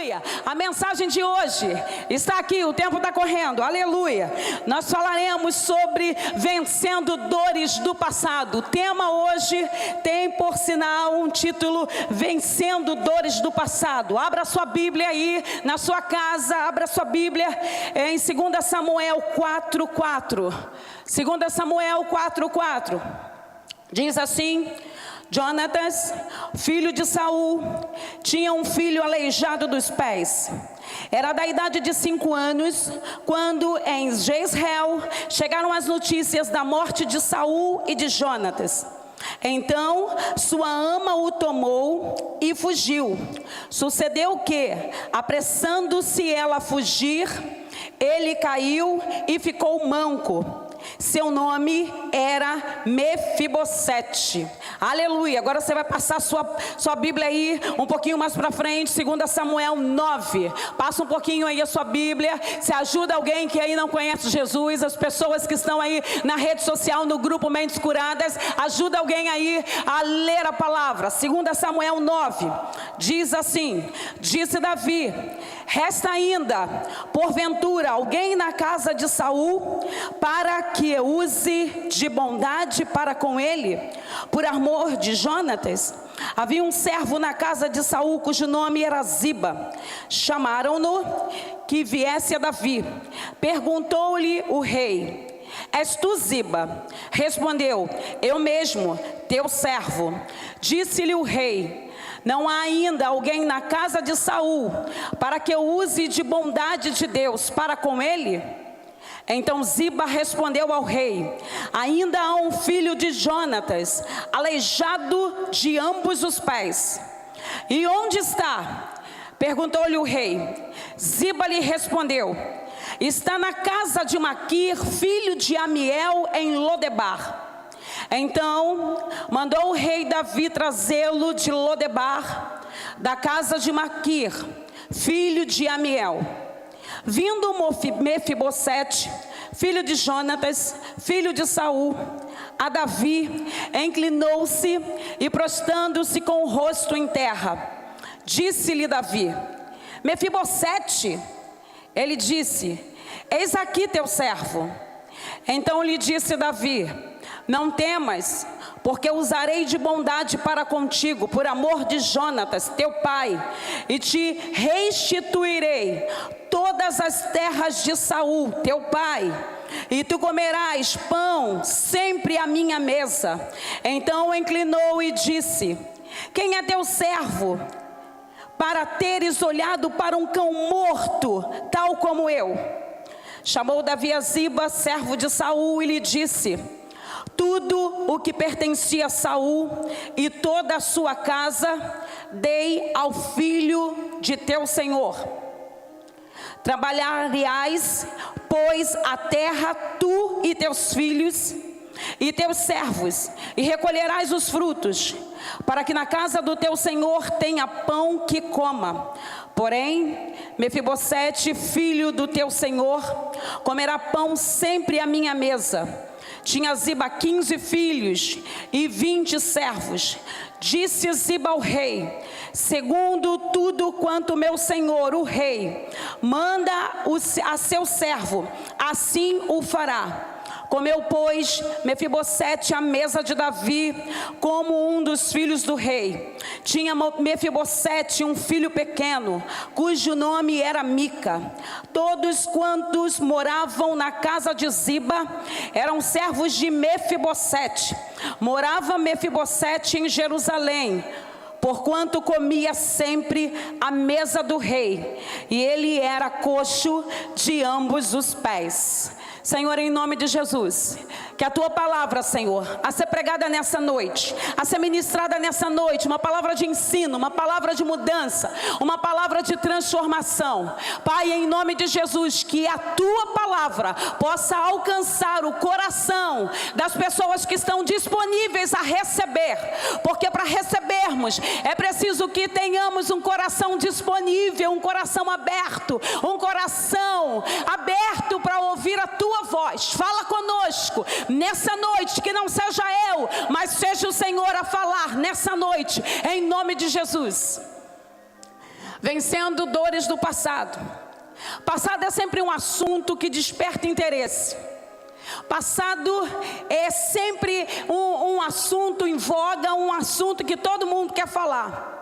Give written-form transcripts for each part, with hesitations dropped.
Aleluia. A mensagem de hoje está aqui, o tempo está correndo, aleluia. Nós falaremos sobre vencendo dores do passado. O tema hoje tem, por sinal, um título: Vencendo dores do passado. Abra sua Bíblia aí, na sua casa, abra sua Bíblia em 2 Samuel 4:4. 2 Samuel 4:4. Diz assim: Jonatas, filho de Saul, tinha um filho aleijado dos pés. Era da idade de 5 anos, quando em Jezreel chegaram as notícias da morte de Saul e de Jonatas. Então sua ama o tomou e fugiu. Sucedeu que, apressando-se ela a fugir, ele caiu e ficou manco. Seu nome era Mefibosete. Aleluia. Agora você vai passar sua Bíblia aí um pouquinho mais para frente, 2 Samuel 9. Passa um pouquinho aí a sua Bíblia. Se ajuda alguém que aí não conhece Jesus, as pessoas que estão aí na rede social, no grupo Mentes Curadas, ajuda alguém aí a ler a palavra. 2 Samuel 9 diz assim: disse Davi: resta ainda, porventura, alguém na casa de Saul, para que eu use de bondade para com ele, por amor de Jonatas? Havia um servo na casa de Saul, cujo nome era Ziba. Chamaram-no que viesse a Davi. Perguntou-lhe o rei: és tu Ziba? Respondeu: eu mesmo, teu servo. Disse-lhe o rei: não há ainda alguém na casa de Saul, para que eu use de bondade de Deus para com ele? Então Ziba respondeu ao rei: ainda há um filho de Jonatas, aleijado de ambos os pés. E onde está? Perguntou-lhe o rei. Ziba lhe respondeu: está na casa de Maquir, filho de Amiel, em Lodebar. Então mandou o rei Davi trazê-lo de Lodebar, da casa de Maquir, filho de Amiel. Vindo Mefibosete, filho de Jonatas, filho de Saul, a Davi, inclinou-se e, prostrando-se com o rosto em terra, disse-lhe Davi: Mefibosete. Ele disse: eis aqui teu servo. Então lhe disse Davi: não temas, porque usarei de bondade para contigo, por amor de Jonatas, teu pai, e te restituirei todas as terras de Saul, teu pai, e tu comerás pão sempre à minha mesa. Então inclinou e disse: quem é teu servo, para teres olhado para um cão morto, tal como eu? Chamou Davi a Ziba, servo de Saul, e lhe disse: tudo o que pertencia a Saul e toda a sua casa dei ao filho de teu senhor. Trabalhariás, pois, a terra, tu e teus filhos e teus servos, e recolherás os frutos, para que na casa do teu senhor tenha pão que coma. Porém, Mefibosete, filho do teu senhor, comerá pão sempre à minha mesa. Tinha Ziba 15 filhos e 20 servos. Disse Ziba ao rei: segundo tudo quanto meu senhor, o rei, manda a seu servo, assim o fará. Comeu, pois, Mefibosete à mesa de Davi, como um dos filhos do rei. Tinha Mefibosete um filho pequeno, cujo nome era Mica. Todos quantos moravam na casa de Ziba eram servos de Mefibosete. Morava Mefibosete em Jerusalém, porquanto comia sempre à mesa do rei, e ele era coxo de ambos os pés. Senhor, em nome de Jesus, que a tua palavra, Senhor, a ser pregada nessa noite, a ser ministrada nessa noite, uma palavra de ensino, uma palavra de mudança, uma palavra de transformação. Pai, em nome de Jesus, que a tua palavra possa alcançar o coração das pessoas que estão disponíveis a receber, porque para recebermos é preciso que tenhamos um coração disponível, um coração aberto para ouvir a tua voz. Fala conosco nessa noite, que não seja eu, mas seja o Senhor a falar nessa noite, em nome de Jesus. Vencendo dores do passado. Passado é sempre um assunto que desperta interesse. Passado é sempre um assunto em voga, um assunto que todo mundo quer falar.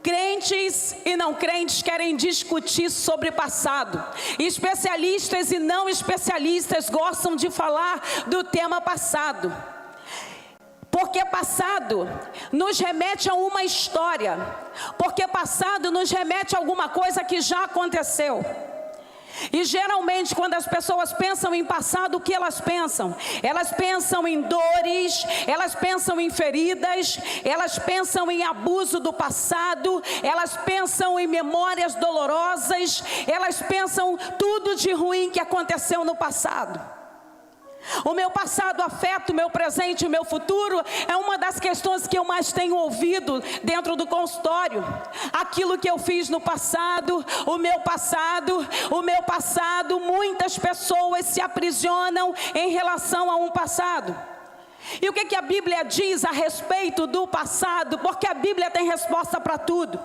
Crentes e não crentes querem discutir sobre passado. Especialistas e não especialistas gostam de falar do tema passado. Porque passado nos remete a uma história. Porque passado nos remete a alguma coisa que já aconteceu. E geralmente quando as pessoas pensam em passado, o que elas pensam? Elas pensam em dores, elas pensam em feridas, elas pensam em abuso do passado, elas pensam em memórias dolorosas, elas pensam tudo de ruim que aconteceu no passado. O meu passado afeta o meu presente e o meu futuro é uma das questões que eu mais tenho ouvido dentro do consultório. Aquilo que eu fiz no passado, o meu passado, muitas pessoas se aprisionam em relação a um passado. E o que a Bíblia diz a respeito do passado? Porque a Bíblia tem resposta para tudo.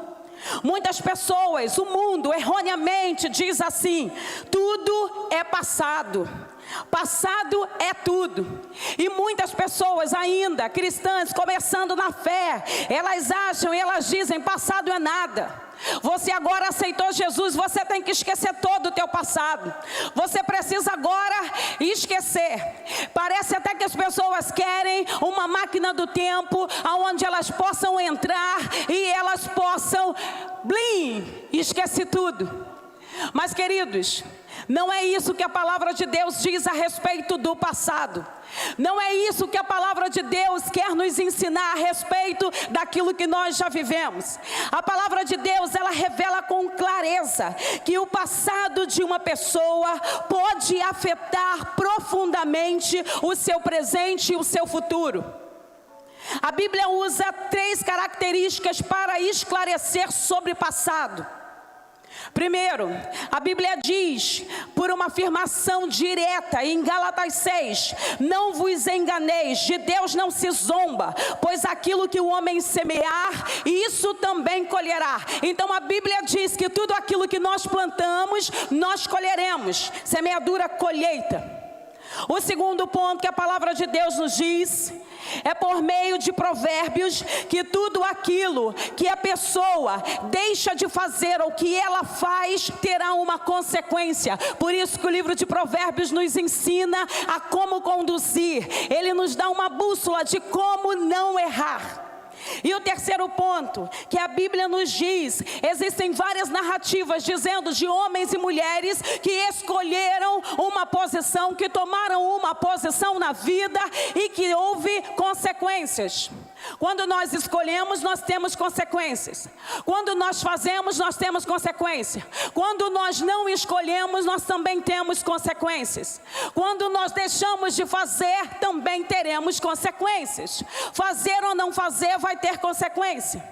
Muitas pessoas, o mundo erroneamente diz assim: tudo é passado. Passado é tudo. E muitas pessoas ainda, cristãs, começando na fé, elas acham e elas dizem: passado é nada. Você agora aceitou Jesus, você tem que esquecer todo o teu passado. Você precisa agora esquecer. Parece até que as pessoas querem uma máquina do tempo, onde elas possam entrar e elas possam, blim, esquecer tudo. Mas queridos, não é isso que a palavra de Deus diz a respeito do passado. Não é isso que a palavra de Deus quer nos ensinar a respeito daquilo que nós já vivemos. A palavra de Deus, ela revela com clareza que o passado de uma pessoa pode afetar profundamente o seu presente e o seu futuro. A Bíblia usa 3 características para esclarecer sobre passado. Primeiro, a Bíblia diz, por uma afirmação direta em Gálatas 6, não vos enganeis, de Deus não se zomba, pois aquilo que o homem semear, isso também colherá. Então a Bíblia diz que tudo aquilo que nós plantamos, nós colheremos. Semeadura, colheita. O segundo ponto que a palavra de Deus nos diz é por meio de Provérbios que tudo aquilo que a pessoa deixa de fazer ou que ela faz terá uma consequência. Por isso que o livro de Provérbios nos ensina a como conduzir. Ele nos dá uma bússola de como não errar. E o terceiro ponto que a Bíblia nos diz, existem várias narrativas dizendo de homens e mulheres que escolheram uma posição, que tomaram uma posição na vida e que houve consequências. Quando nós escolhemos, nós temos consequências. Quando nós fazemos, nós temos consequência. Quando nós não escolhemos, nós também temos consequências. Quando nós deixamos de fazer, também teremos consequências. Fazer ou não fazer vai ter consequência.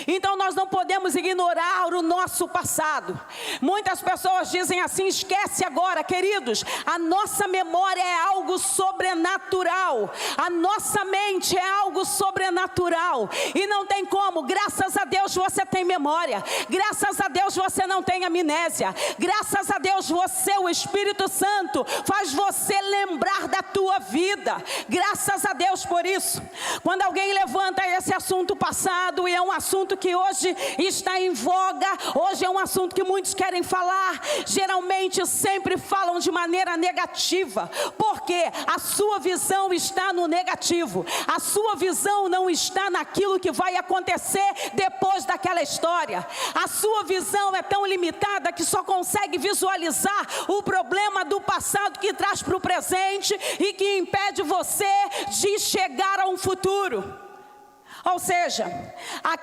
Então nós não podemos ignorar o nosso passado. Muitas pessoas dizem assim: esquece agora. Queridos, a nossa memória é algo sobrenatural. A nossa mente é algo sobrenatural. E não tem como. Graças a Deus você tem memória. Graças a Deus você não tem amnésia. Graças a Deus você, o Espírito Santo, faz você lembrar da tua vida. Graças a Deus por isso. Quando alguém levanta esse assunto passado, e é um assunto que hoje está em voga, hoje é um assunto que muitos querem falar, geralmente sempre falam de maneira negativa, porque a sua visão está no negativo, a sua visão não está naquilo que vai acontecer depois daquela história. A sua visão é tão limitada que só consegue visualizar o problema do passado que traz para o presente e que impede você de chegar a um futuro. Ou seja,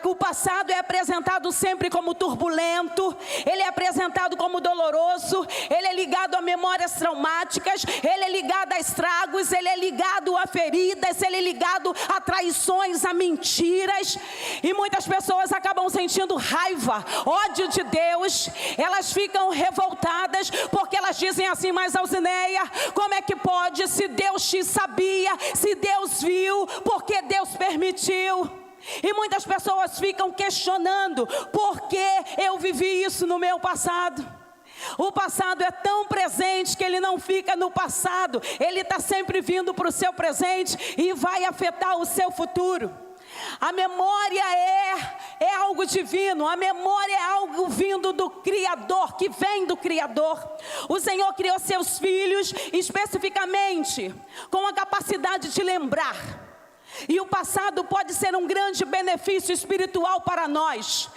o passado é apresentado sempre como turbulento, ele é apresentado como doloroso, ele é ligado a memórias traumáticas, ele é ligado a estragos, ele é ligado a feridas, ele é ligado a traições, a mentiras. E muitas pessoas acabam sentindo raiva, ódio de Deus, elas ficam revoltadas porque elas dizem assim: mas Alzineia, como é que pode? Se Deus te sabia, se Deus viu, por que Deus permitiu? E muitas pessoas ficam questionando: por que eu vivi isso no meu passado? O passado é tão presente que ele não fica no passado, ele está sempre vindo para o seu presente e vai afetar o seu futuro. A memória é algo divino, a memória é algo vindo do Criador, que vem do Criador. O Senhor criou seus filhos especificamente com a capacidade de lembrar. E o passado pode ser um grande benefício espiritual para nós.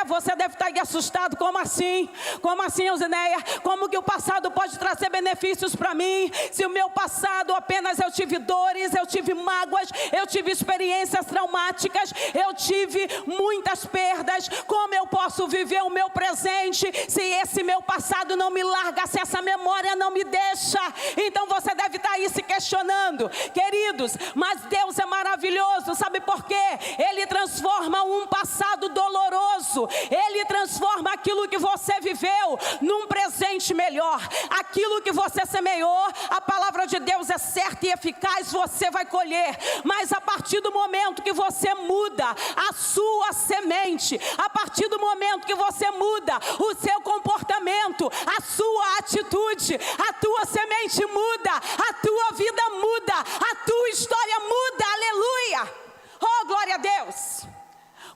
Você deve estar aí assustado. Como assim? Como assim, Eusinéia? Como que o passado pode trazer benefícios para mim? Se o meu passado apenas eu tive dores, eu tive mágoas, eu tive experiências traumáticas, eu tive muitas perdas. Como eu posso viver o meu presente se esse meu passado não me larga, se essa memória não me deixa? Então você deve estar aí se questionando. Queridos, mas Deus é maravilhoso, sabe por quê? Ele transforma um passado doloroso, ele transforma aquilo que você viveu num presente melhor. Aquilo que você semeou, a palavra de Deus é certa e eficaz, você vai colher. Mas a partir do momento que você muda a sua semente, a partir do momento que você muda o seu comportamento, a sua atitude, a tua semente muda, a tua vida muda, a tua história muda. Aleluia! Oh, glória a Deus!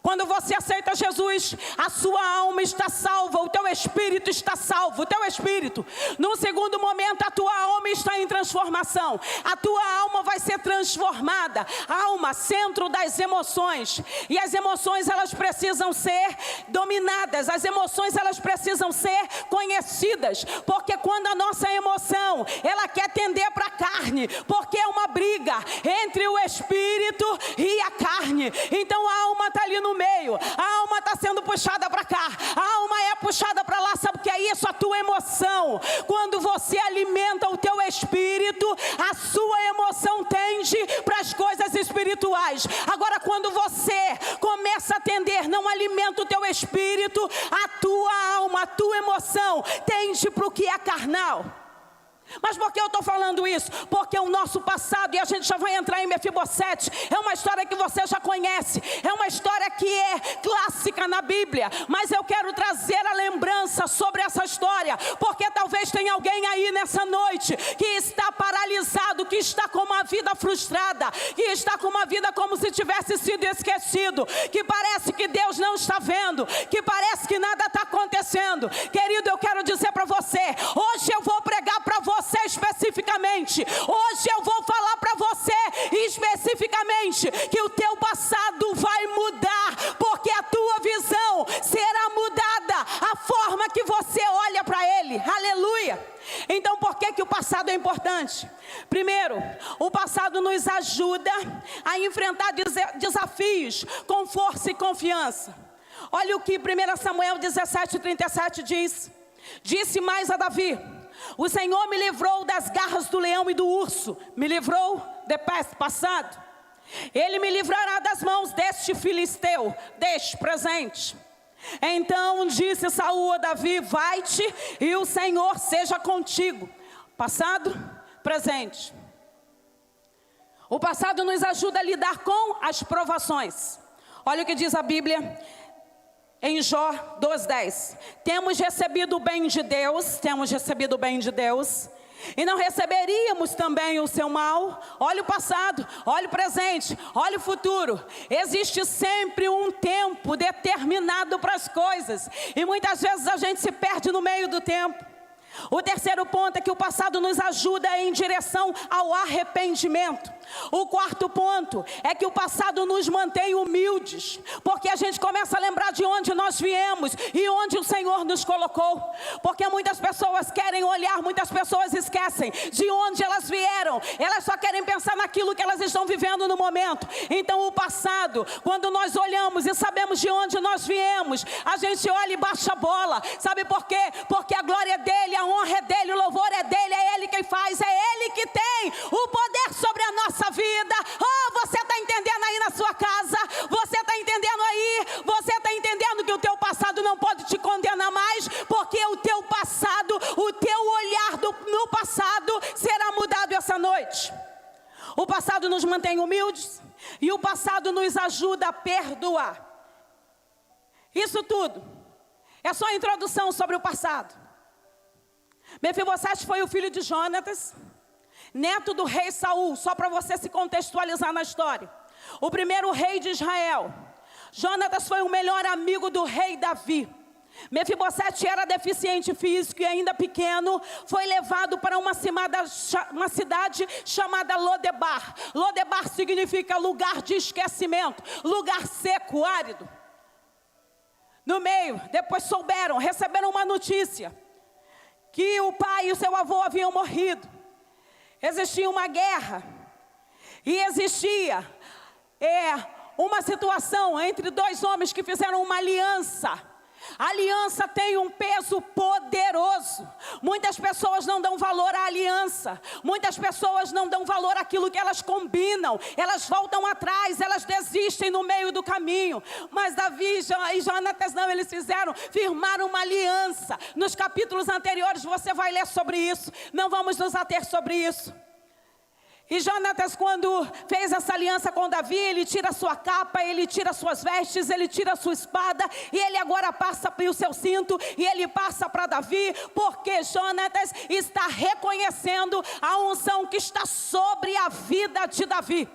Quando você aceita Jesus, a sua alma está salva, o teu espírito está salvo, o teu espírito. Num segundo momento, a tua alma está em transformação. A tua alma vai ser transformada. Alma, centro das emoções. E as emoções, elas precisam ser dominadas. As emoções, elas precisam ser conhecidas. Porque quando a nossa emoção, ela quer tender para a carne, porque é uma briga entre o espírito e a carne. Então a alma está ali no meio, a alma está sendo puxada para cá, a alma é puxada para lá. Sabe o que é isso? A tua emoção. Quando você alimenta o teu espírito, a sua emoção tende para as coisas espirituais. Agora, quando você começa a tender, não alimenta o teu espírito, a tua alma, a tua emoção tende para o que é carnal. Mas por que eu estou falando isso? Porque o nosso passado, e a gente já vai entrar em Mefibosete, é uma história que você já conhece, é uma história que é clássica na Bíblia, mas eu quero trazer a lembrança sobre essa história, porque talvez tenha alguém aí nessa noite que está paralisado, que está com uma vida frustrada, que está com uma vida como se tivesse sido esquecido, que parece que Deus não está vendo, que parece que nada está acontecendo. Querido, eu quero dizer para você, hoje eu vou pregar para você especificamente, hoje eu vou falar para você especificamente que o teu passado vai mudar, porque a tua visão será mudada, a forma que você olha para ele. Aleluia! Então por que o passado é importante? Primeiro, o passado nos ajuda a enfrentar desafios com força e confiança. Olha o que 1 Samuel 17:37 diz. Disse mais a Davi: o Senhor me livrou das garras do leão e do urso, me livrou de passado. Ele me livrará das mãos deste filisteu, deste presente. Então disse Saul a Davi: vai-te e o Senhor seja contigo. Passado, presente. O passado nos ajuda a lidar com as provações. Olha o que diz a Bíblia em Jó 2:10. Temos recebido o bem de Deus, e não receberíamos também o seu mal. Olha o passado, olha o presente, olha o futuro. Existe sempre um tempo determinado para as coisas, e muitas vezes a gente se perde no meio do tempo. O terceiro ponto é que o passado nos ajuda em direção ao arrependimento. O quarto ponto é que o passado nos mantém humildes, porque a gente começa a lembrar de onde nós viemos e onde o Senhor nos colocou. Porque muitas pessoas querem olhar, muitas pessoas esquecem de onde elas vieram, elas só querem pensar naquilo que elas estão vivendo no momento. Então o passado, quando nós olhamos e sabemos de onde nós viemos, a gente olha e baixa a bola. Sabe por quê? Porque a glória é dele, a honra é dele, o louvor é dele, é ele quem faz, é ele que tem o poder sobre a nossa vida. Oh, você está entendendo aí na sua casa? Você está entendendo aí? Você está entendendo que o teu passado não pode te condenar mais, porque o teu passado, o teu olhar no passado será mudado essa noite. O passado nos mantém humildes. E o passado nos ajuda a perdoar. Isso tudo é só a introdução sobre o passado. Mefibosete foi o filho de Jonatas, neto do rei Saul, só para você se contextualizar na história. O primeiro rei de Israel. Jonatas foi o melhor amigo do rei Davi. Mefibosete era deficiente físico e ainda pequeno, foi levado para uma cidade chamada Lodebar. Lodebar significa lugar de esquecimento, lugar seco, árido. No meio, depois receberam uma notícia, que o pai e o seu avô haviam morrido. Existia uma guerra, e existia uma situação entre dois homens que fizeram uma aliança. A aliança tem um peso poderoso. Muitas pessoas não dão valor à aliança. Muitas pessoas não dão valor àquilo que elas combinam. Elas voltam atrás, elas desistem no meio do caminho. Mas Davi e Jonatas não, eles firmaram uma aliança. Nos capítulos anteriores você vai ler sobre isso. Não vamos nos ater sobre isso. E Jonatas, quando fez essa aliança com Davi, ele tira sua capa, ele tira suas vestes, ele tira sua espada, e ele agora passa para o seu cinto, e ele passa para Davi, porque Jonatas está reconhecendo a unção que está sobre a vida de Davi.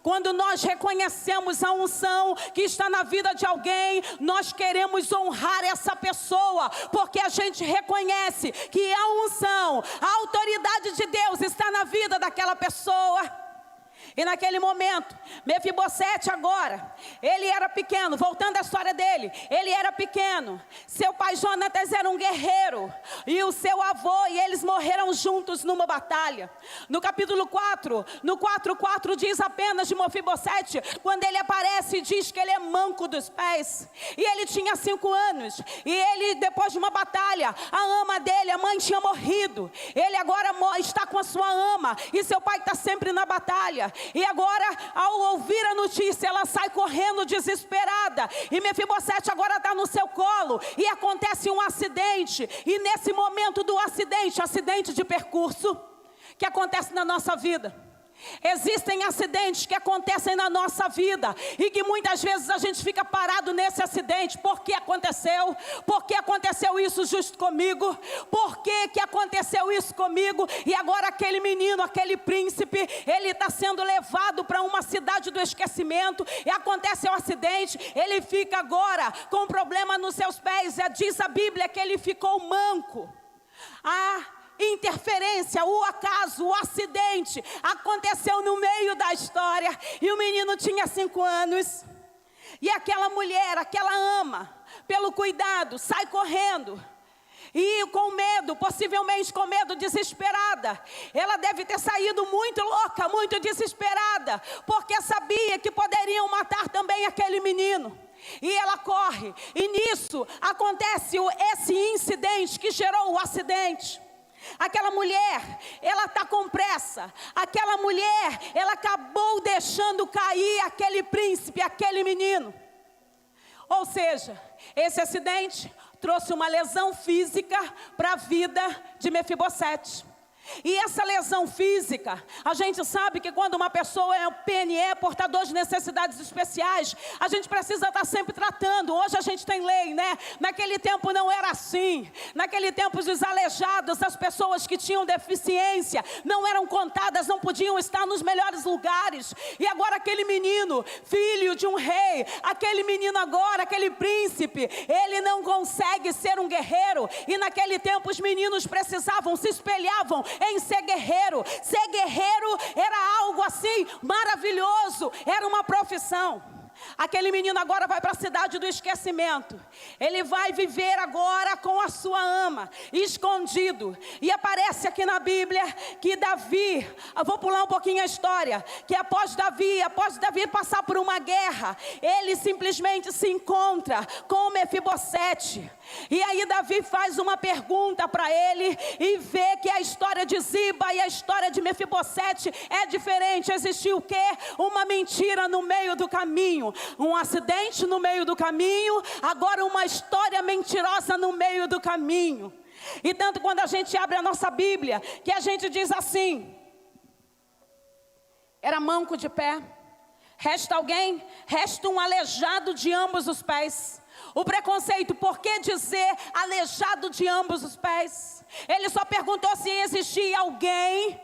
Quando nós reconhecemos a unção que está na vida de alguém, nós queremos honrar essa pessoa, porque a gente reconhece que a unção, a autoridade de Deus está na vida daquela pessoa. E naquele momento, Mefibosete agora, ele era pequeno, voltando à história dele, ele era pequeno, seu pai Jonatas era um guerreiro, e o seu avô, e eles morreram juntos numa batalha. No capítulo 4, no 4:4 diz apenas de Mefibosete, quando ele aparece, diz que ele é manco dos pés, e ele tinha 5 anos, e ele, depois de uma batalha, a ama dele, a mãe tinha morrido, ele agora está com a sua ama, e seu pai está sempre na batalha. E agora, ao ouvir a notícia, ela sai correndo desesperada. E Mefibosete agora está no seu colo. E acontece um acidente. E nesse momento do acidente de percurso, que acontece na nossa vida. Existem acidentes que acontecem na nossa vida e que muitas vezes a gente fica parado nesse acidente. Por que aconteceu? Por que aconteceu isso justo comigo? Por que aconteceu isso comigo? E agora aquele menino, aquele príncipe, ele está sendo levado para uma cidade do esquecimento e acontece um acidente, ele fica agora com problema nos seus pés. Diz a Bíblia que ele ficou manco. Interferência, o acaso, o acidente aconteceu no meio da história e o menino tinha 5 anos e aquela mulher, aquela ama, pelo cuidado, sai correndo e com medo, possivelmente com medo, desesperada. Ela deve ter saído muito louca, muito desesperada, porque sabia que poderiam matar também aquele menino. E ela corre, e nisso acontece esse incidente que gerou o acidente. Aquela mulher, ela está com pressa. Aquela mulher, ela acabou deixando cair aquele príncipe, aquele menino. Ou seja, esse acidente trouxe uma lesão física para a vida de Mefibosete. E essa lesão física, a gente sabe que quando uma pessoa é PNE, portador de necessidades especiais, a gente precisa estar sempre tratando. Hoje a gente tem lei, né? Naquele tempo não era assim. Naquele tempo os aleijados, as pessoas que tinham deficiência, não eram contadas, não podiam estar nos melhores lugares. E agora aquele menino, filho de um rei, aquele menino agora, aquele príncipe, ele não consegue ser um guerreiro. E naquele tempo os meninos precisavam, se espelhavam em ser guerreiro. Ser guerreiro era algo assim maravilhoso, era uma profissão. Aquele menino agora vai para a cidade do esquecimento. Ele vai viver agora com a sua ama, escondido. E aparece aqui na Bíblia que Davi, eu vou pular um pouquinho a história, que após Davi passar por uma guerra, ele simplesmente se encontra com Mefibosete. E aí Davi faz uma pergunta para ele e vê que a história de Ziba e a história de Mefibosete é diferente. Existiu o quê? Uma mentira no meio do caminho, um acidente no meio do caminho, agora uma história mentirosa no meio do caminho. E tanto quando a gente abre a nossa Bíblia, que a gente diz assim: era manco de pé, Resta alguém? Resta um aleijado de ambos os pés. O preconceito, por que dizer aleijado de ambos os pés? Ele só perguntou se existia alguém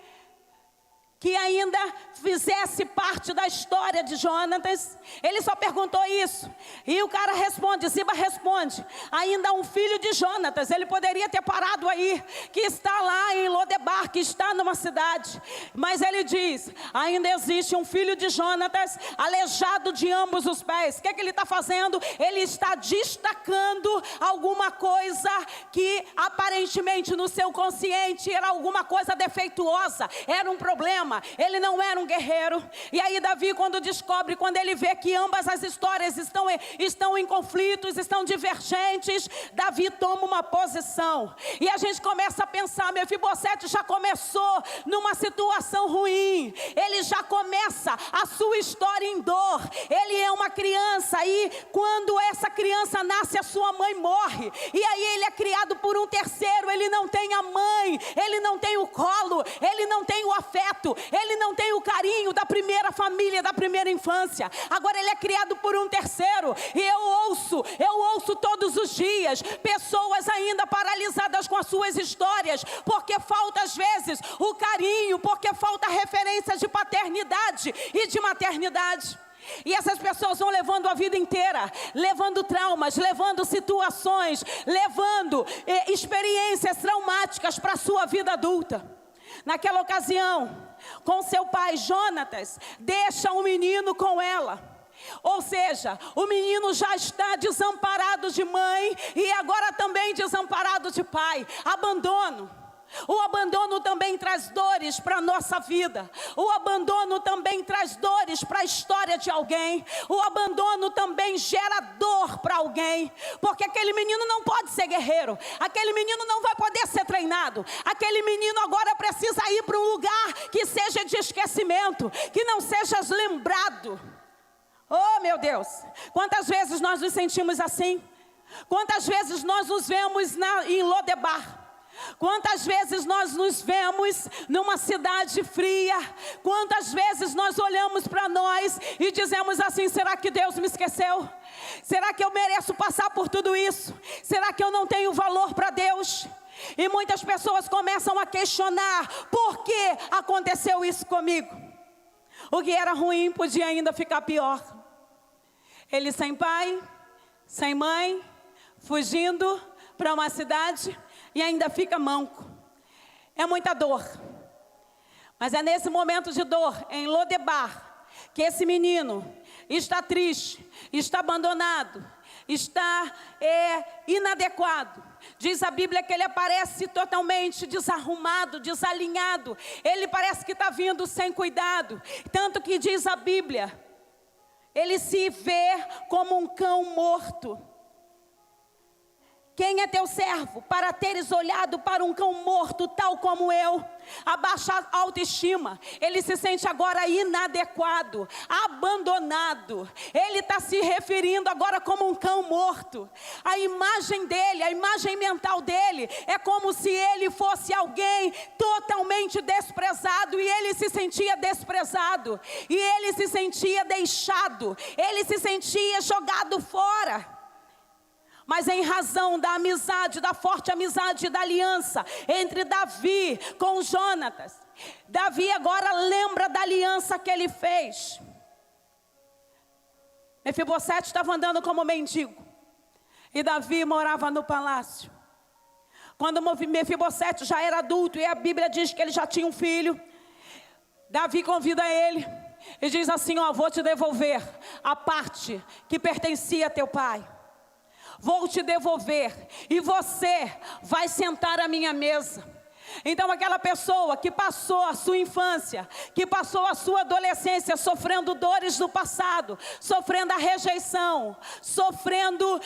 que ainda fizesse parte da história de Jonatas. Ele só perguntou isso. E o cara responde, Ziba responde, ainda um filho de Jonatas. Ele poderia ter parado aí, que está lá em Lodebar, que está numa cidade. Mas ele diz, ainda existe um filho de Jonatas, aleijado de ambos os pés. O que ele está fazendo? Ele está destacando alguma coisa que aparentemente no seu consciente era alguma coisa defeituosa, era um problema. Ele não era um guerreiro. E aí Davi, quando descobre, quando ele vê que ambas as histórias estão em conflitos, estão divergentes, Davi toma uma posição. E a gente começa a pensar, Mefibosete já começou numa situação ruim. Ele já começa a sua história em dor. Ele é uma criança e quando essa criança nasce, a sua mãe morre. E aí ele é criado por um terceiro. Ele não tem a mãe, ele não tem o colo, ele não tem o afeto, ele não tem o carinho da primeira família, da primeira infância. Agora ele é criado por um terceiro. E eu ouço todos os dias pessoas ainda paralisadas com as suas histórias, porque falta às vezes o carinho, porque falta referência de paternidade e de maternidade. E essas pessoas vão levando a vida inteira, levando traumas, levando situações, levando experiências traumáticas para a sua vida adulta. Naquela ocasião, com seu pai Jonatas, deixa um menino com ela. Ou seja, o menino já está desamparado de mãe e agora também desamparado de pai. Abandono. O abandono também traz dores para a nossa vida. O abandono também traz dores para a história de alguém. O abandono também gera dor para alguém. Porque aquele menino não pode ser guerreiro. Aquele menino não vai poder ser treinado. Aquele menino agora precisa ir para um lugar que seja de esquecimento, que não seja lembrado. Oh, meu Deus! Quantas vezes nós nos sentimos assim? Quantas vezes nós nos vemos em Lodebar? Quantas vezes nós nos vemos numa cidade fria? Quantas vezes nós olhamos para nós e dizemos assim, será que Deus me esqueceu? Será que eu mereço passar por tudo isso? Será que eu não tenho valor para Deus? E muitas pessoas começam a questionar, por que aconteceu isso comigo? O que era ruim podia ainda ficar pior. Ele sem pai, sem mãe, fugindo para uma cidade e ainda fica manco. É muita dor. Mas é nesse momento de dor, em Lodebar, que esse menino está triste, está abandonado, está inadequado. Diz a Bíblia que ele aparece totalmente desarrumado, desalinhado. Ele parece que está vindo sem cuidado. Tanto que diz a Bíblia, ele se vê como um cão morto. Quem é teu servo para teres olhado para um cão morto tal como eu? Abaixa a autoestima. Ele se sente agora inadequado, abandonado. Ele está se referindo agora como um cão morto. A imagem dele, a imagem mental dele é como se ele fosse alguém totalmente desprezado. E ele se sentia desprezado. E ele se sentia deixado. Ele se sentia jogado fora. Mas em razão da amizade, da forte amizade, da aliança entre Davi com Jonatas, Davi agora lembra da aliança que ele fez. Mefibosete estava andando como mendigo e Davi morava no palácio. Quando Mefibosete já era adulto e a Bíblia diz que ele já tinha um filho, Davi convida ele e diz assim, vou te devolver a parte que pertencia a teu pai. Vou te devolver e você vai sentar à minha mesa. Então aquela pessoa que passou a sua infância, que passou a sua adolescência sofrendo dores do passado, sofrendo a rejeição, sofrendo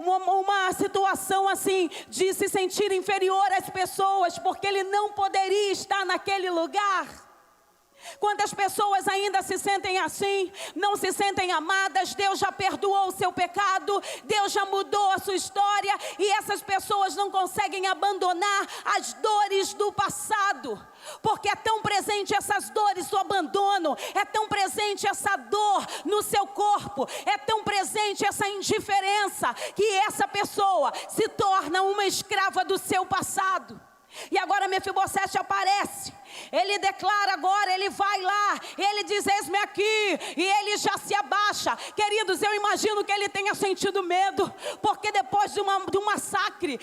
uma situação assim de se sentir inferior às pessoas, porque ele não poderia estar naquele lugar. Quantas pessoas ainda se sentem assim, não se sentem amadas? Deus já perdoou o seu pecado, Deus já mudou a sua história, e essas pessoas não conseguem abandonar as dores do passado, porque é tão presente essas dores do abandono, é tão presente essa dor no seu corpo, é tão presente essa indiferença, que essa pessoa se torna uma escrava do seu passado. E agora Mefibosete aparece, ele declara agora, ele vai lá, ele diz: eis-me aqui, e ele já se abaixa. Queridos, eu imagino que ele tenha sentido medo, porque depois de um massacre,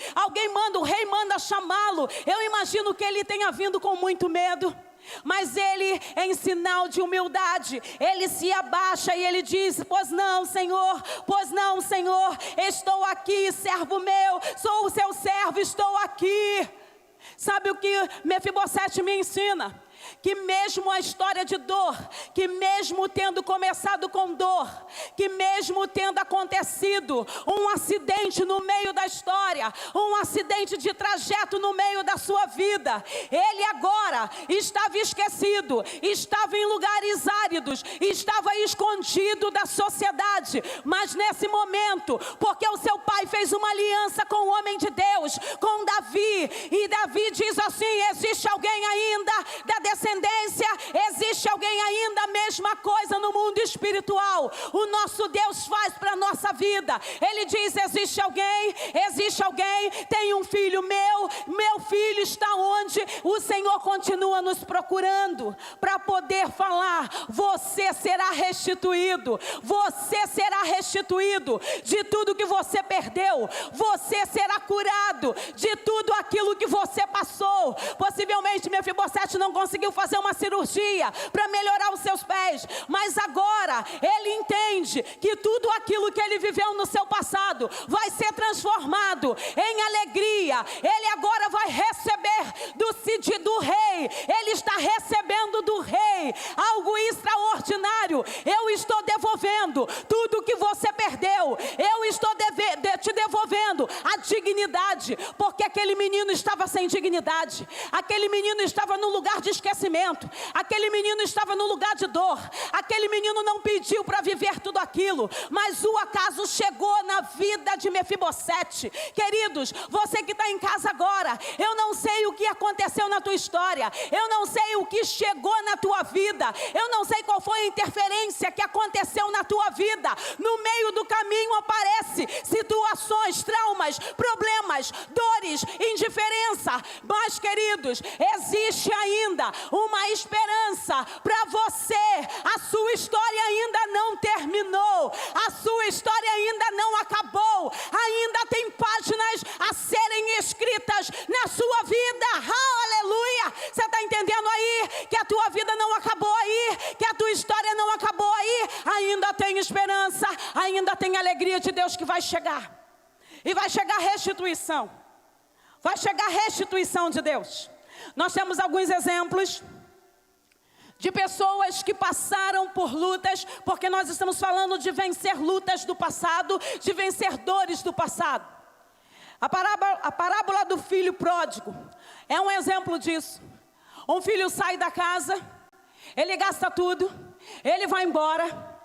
o rei manda chamá-lo. Eu imagino que ele tenha vindo com muito medo. Mas ele, em sinal de humildade, ele se abaixa e ele diz: pois não, Senhor, estou aqui, servo meu, sou o seu servo, estou aqui. Sabe o que Mefibosete me ensina? Que mesmo a história de dor, que mesmo tendo começado com dor, que mesmo tendo acontecido um acidente no meio da história, um acidente de trajeto no meio da sua vida, ele agora estava esquecido, estava em lugares áridos, estava escondido da sociedade. Mas nesse momento, porque o seu pai fez uma aliança com o homem de Deus, com Davi, e Davi diz assim: existe alguém ainda da descendência, existe alguém ainda, a mesma coisa no mundo espiritual, o nosso Deus faz para a nossa vida. Ele diz: existe alguém, tem um filho meu filho está onde? O Senhor continua nos procurando, para poder falar: você será restituído de tudo que você perdeu, você será curado de tudo aquilo que você passou. Possivelmente Mefibosete não conseguiu fazer uma cirurgia para melhorar os seus pés, mas agora ele entende que tudo aquilo que ele viveu no seu passado vai ser transformado em alegria. Ele agora vai receber do rei, ele está recebendo do rei algo extraordinário. Eu estou devolvendo tudo que você perdeu, eu estou te devolvendo a dignidade, porque aquele menino estava sem dignidade, aquele menino estava no lugar de esquecimento, aquele menino estava no lugar de dor, aquele menino não pediu para viver tudo aquilo, mas o acaso chegou na vida de Mefibosete. Queridos, você que está em casa agora, eu não sei o que aconteceu na tua história, eu não sei o que chegou na tua vida, eu não sei qual foi a interferência que aconteceu na tua vida. No meio do caminho aparece situações, traumas, problemas, dores, indiferença, mas queridos, existe ainda uma esperança para você. A sua história ainda não terminou, a sua história ainda não acabou, ainda tem páginas a serem escritas na sua vida. Aleluia! Você está entendendo aí que a tua vida não acabou aí, que a tua história não acabou aí? Ainda tem esperança, ainda tem alegria de Deus que vai chegar, e vai chegar restituição, vai chegar restituição de Deus. Nós temos alguns exemplos de pessoas que passaram por lutas, porque nós estamos falando de vencer lutas do passado, de vencer dores do passado. A parábola do filho pródigo é um exemplo disso. Um filho sai da casa, ele gasta tudo, ele vai embora,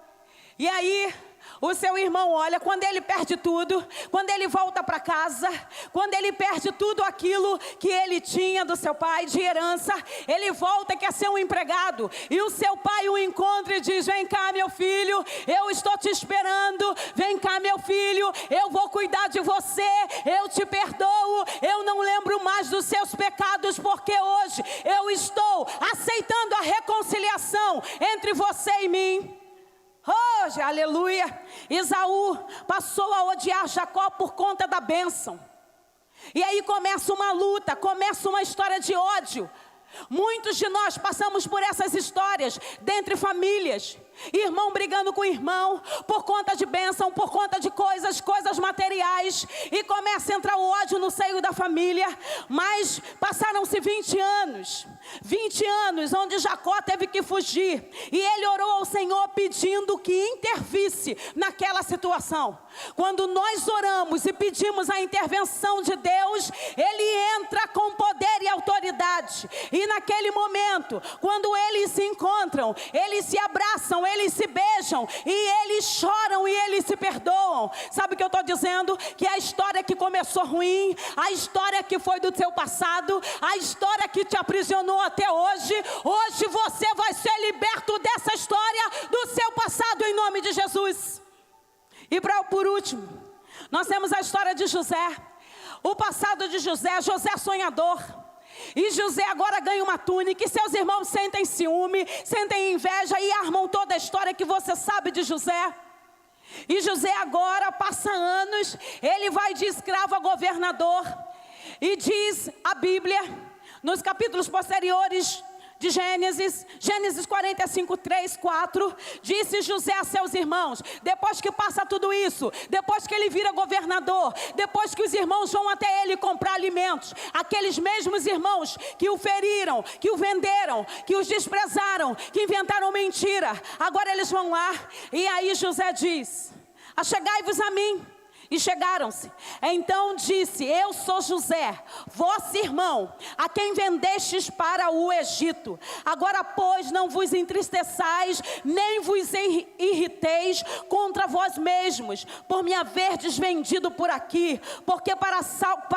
e aí o seu irmão olha, quando ele perde tudo, quando ele volta para casa, quando ele perde tudo aquilo que ele tinha do seu pai, de herança, ele volta e quer ser um empregado, e o seu pai o encontra e diz: vem cá, meu filho, eu estou te esperando, vem cá, meu filho, eu vou cuidar de você, eu te perdoo, eu não lembro mais dos seus pecados, porque hoje eu estou aceitando a reconciliação entre você e mim. Hoje, aleluia, Esaú passou a odiar Jacó por conta da bênção. E aí começa uma luta, começa uma história de ódio. Muitos de nós passamos por essas histórias, dentre famílias. Irmão brigando com irmão, por conta de bênção, por conta de coisas materiais. E começa a entrar o ódio no seio da família. Mas passaram-se 20 anos onde Jacó teve que fugir. E ele orou ao Senhor pedindo que intervisse naquela situação. Quando nós oramos e pedimos a intervenção de Deus, Ele entra com poder e autoridade. verdade. E naquele momento, quando eles se encontram, eles se abraçam, eles se beijam, e eles choram e eles se perdoam. Sabe o que eu estou dizendo? Que a história que começou ruim, a história que foi do seu passado, a história que te aprisionou até hoje, hoje você vai ser liberto dessa história do seu passado em nome de Jesus. E por último, nós temos a história de José. O passado de José, José sonhador. E José agora ganha uma túnica e seus irmãos sentem ciúme, sentem inveja e armam toda a história que você sabe de José. E José agora passa anos, ele vai de escravo a governador. E diz a Bíblia, nos capítulos posteriores de Gênesis 45, 3, 4, disse José a seus irmãos, depois que passa tudo isso, depois que ele vira governador, depois que os irmãos vão até ele comprar alimentos, aqueles mesmos irmãos que o feriram, que o venderam, que os desprezaram, que inventaram mentira, agora eles vão lá, e aí José diz, achegai-vos a mim. E chegaram-se. Então disse, eu sou José, vosso irmão, a quem vendestes para o Egito. Agora, pois, não vos entristeçais, nem vos irriteis contra vós mesmos, por me haverdes vendido por aqui, porque para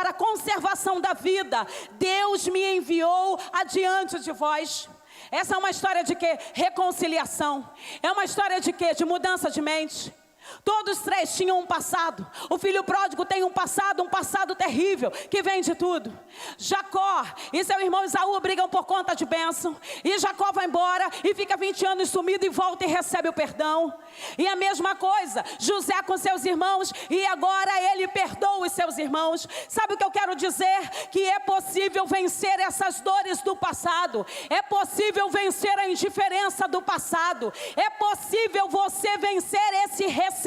a conservação da vida, Deus me enviou adiante de vós. Essa é uma história de quê? Reconciliação. É uma história de quê? De mudança de mente. Todos três tinham um passado. O filho pródigo tem um passado terrível, que vem de tudo. Jacó e seu irmão Esaú brigam por conta de bênção. E Jacó vai embora e fica 20 anos sumido e volta e recebe o perdão. E a mesma coisa, José com seus irmãos, e agora ele perdoa os seus irmãos. Sabe o que eu quero dizer? Que é possível vencer essas dores do passado. É possível vencer a indiferença do passado. É possível você vencer esse ressentimento.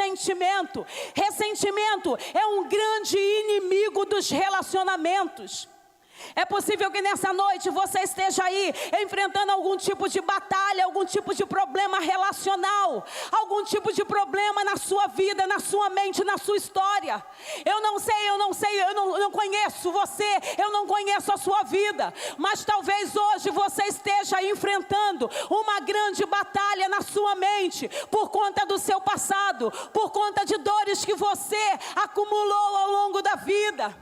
Ressentimento é um grande inimigo dos relacionamentos. É possível que nessa noite você esteja aí enfrentando algum tipo de batalha, algum tipo de problema relacional, algum tipo de problema na sua vida, na sua mente, na sua história. Eu não conheço você, eu não conheço a sua vida, mas talvez hoje você esteja enfrentando uma grande batalha na sua mente, por conta do seu passado, por conta de dores que você acumulou ao longo da vida.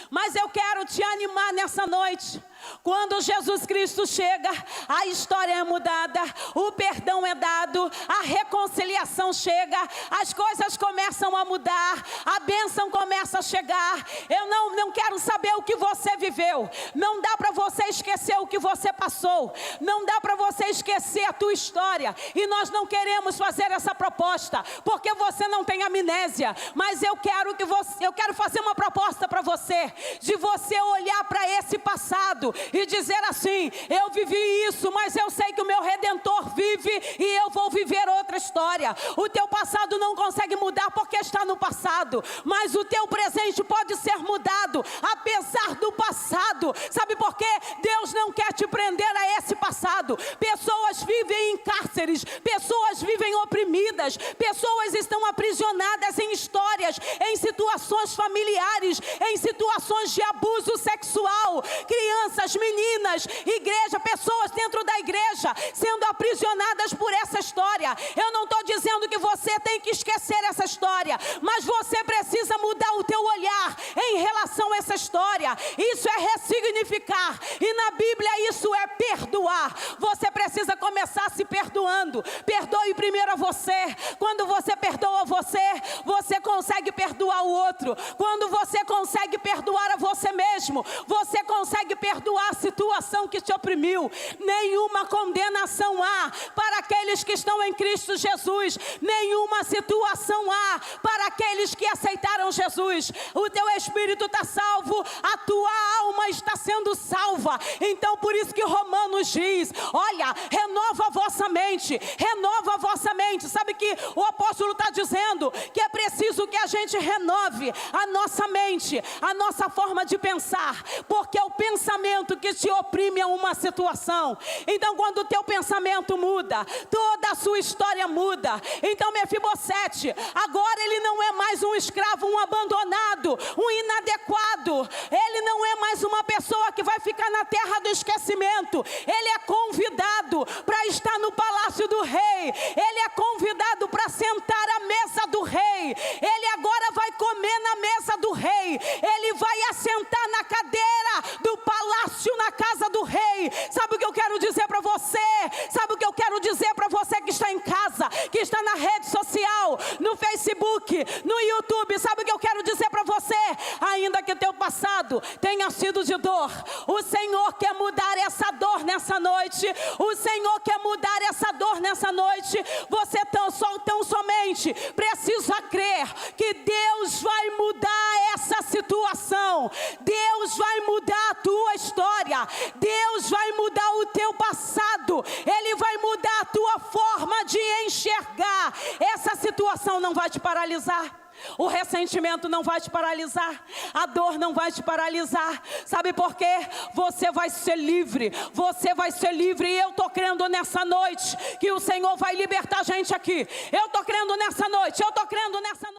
Mas eu quero te animar nessa noite. Quando Jesus Cristo chega, a história é mudada, o perdão é dado, a reconciliação chega, as coisas começam a mudar, a bênção começa a chegar. Eu não quero saber o que você viveu, não dá para você esquecer o que você passou, não dá para você esquecer a tua história, e nós não queremos fazer essa proposta, porque você não tem amnésia, mas eu quero fazer uma proposta para você, de você olhar para esse passado, e dizer assim, eu vivi isso, mas eu sei que o meu Redentor vive e eu vou viver outra história. O teu passado não consegue mudar porque está no passado, mas o teu presente pode ser mudado, apesar do passado. Sabe por quê? Deus não quer te prender a esse passado. Pessoas vivem em cárceres, pessoas vivem oprimidas, pessoas estão aprisionadas em histórias, em situações familiares, em situações de abuso sexual, crianças, meninas, igreja, pessoas dentro da igreja sendo aprisionadas por essa história. Eu não estou dizendo que você tem que esquecer essa história, mas você precisa mudar o teu olhar em relação a essa história. Isso é ressignificar, e na Bíblia isso é perdoar. Você precisa começar se perdoando. Perdoe primeiro a você. Quando você perdoa você consegue perdoar o outro. Quando você consegue perdoar a você mesmo, você consegue perdoar a situação que te oprimiu. Nenhuma condenação há para aqueles que estão em Cristo Jesus. Nenhuma situação há para aqueles que aceitaram Jesus. O teu espírito está salvo, a tua alma está sendo salva. Então por isso que Romanos diz, olha, renova a vossa mente, renova a vossa mente. Sabe que o apóstolo está dizendo que é preciso que a gente renove a nossa mente, a nossa forma de pensar, porque é o pensamento que te oprime a uma situação. Então quando o teu pensamento muda, toda a sua história muda. Então Mefibosete, agora ele não é mais um escravo, um abandonado, um inadequado. Ele não é mais mais uma pessoa que vai ficar na terra do esquecimento. Ele é convidado para estar no palácio do rei. Ele é convidado para sentar à mesa do rei. Ele agora vai comer na mesa do rei. Ele vai assentar na cadeira do palácio, na casa do rei. Sabe o que eu quero dizer para você? Sabe o que eu quero dizer para você que está em casa, que está na rede social, no Facebook, no YouTube? Sabe o que eu quero dizer para você? Ainda que teu passado tenha sido de dor, o Senhor quer mudar essa dor nessa noite. O Senhor quer mudar essa dor nessa noite. Você tão somente precisa crer que Deus vai mudar essa situação. Deus vai mudar a tua história. Deus vai mudar o teu passado. Ele vai mudar a tua forma de enxergar. Essa situação não vai te paralisar. O ressentimento não vai te paralisar. A dor não vai te paralisar. Sabe por quê? Você vai ser livre. Você vai ser livre. E eu estou crendo nessa noite que o Senhor vai libertar a gente aqui. Eu estou crendo nessa noite. Eu estou crendo nessa noite.